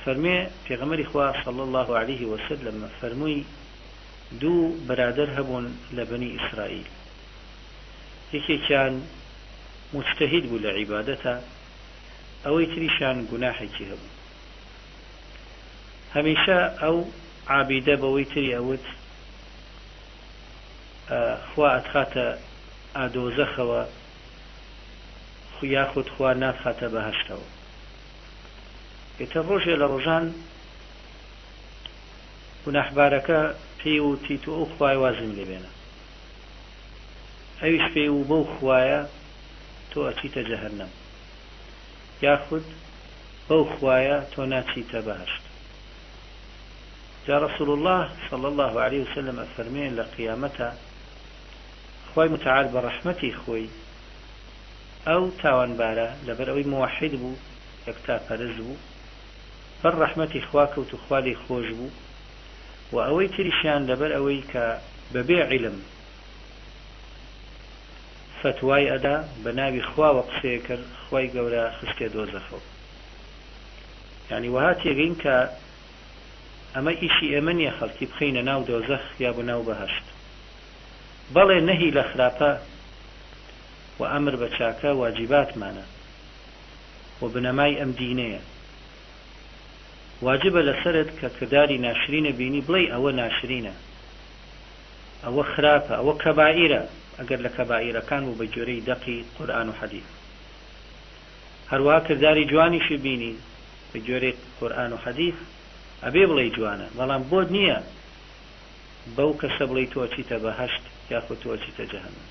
فەرمێ پێغەمبەری خوا صلی الله عليه وسلم فەرمووی دوو بەرادەر هەبوون لە بەنی ئیسرائیل، یەکێکیان مجتهید بوو لە عیبادەتە، ئەوەی تریشان گوناحێکی هەبوو. هەمیشە ئەو عابیدە بەوەی تری ئەوت خوا ئەتخاتە ئادۆزەخەوە یاخود خوا ناتخاتە بەهەشتەوە. ئێتە ڕۆژێ لە ڕۆژان گوناحبارەکە پێی وتی تو ئەو خوای وازم لێ بێنە، ئەویش پێی و بەو خوایە تۆ ئەچیتە جەهەنەم، یاخود بەو خوایە تۆ ناچیتە بەهەشت. جا رسول الله صلى الله عليه وسلم أفرمين لقيامته خوي متعال برحمتي خوي أو تاوان بارا لبر أوي موحد بو يكتا فرز بو بر رحمتي خواك وتخوالي خوش بو وأوي تريشان لبر أوي كببيع علم فتواي أدا بنابي خوا وقسيكر خواي قورا خستي دوزخو. يعني وهاتي يقين ئەمە ئیشی ئێمە نییە خەڵکی بخەینە ناو دۆزەخ یا بۆ ناو بەهەشت. بەڵێ نەهی لە خراپە و ئەمر بە چاکە واجباتمانە و بنەمای ئەم دینەیە. واجبە لەسەرت کە کرداری ناشرینە بینی بڵێ ئەوە ناشرینە، ئەوە خراپە، ئەوە کەبائیرە، ئەگەر لە کەبائیرەکان و بە جۆرەی دەقی قورئان و حەدیث. هەروەها کرداری جوانیشی بینی بە جۆرەی قورئان و حەدیث ئەبێ بڵێ جوانە، بەڵام بۆت نییە بەو کەسە بڵێ تۆ چیتە بەهەشت یاخود تۆ چیتە جەهەنەم.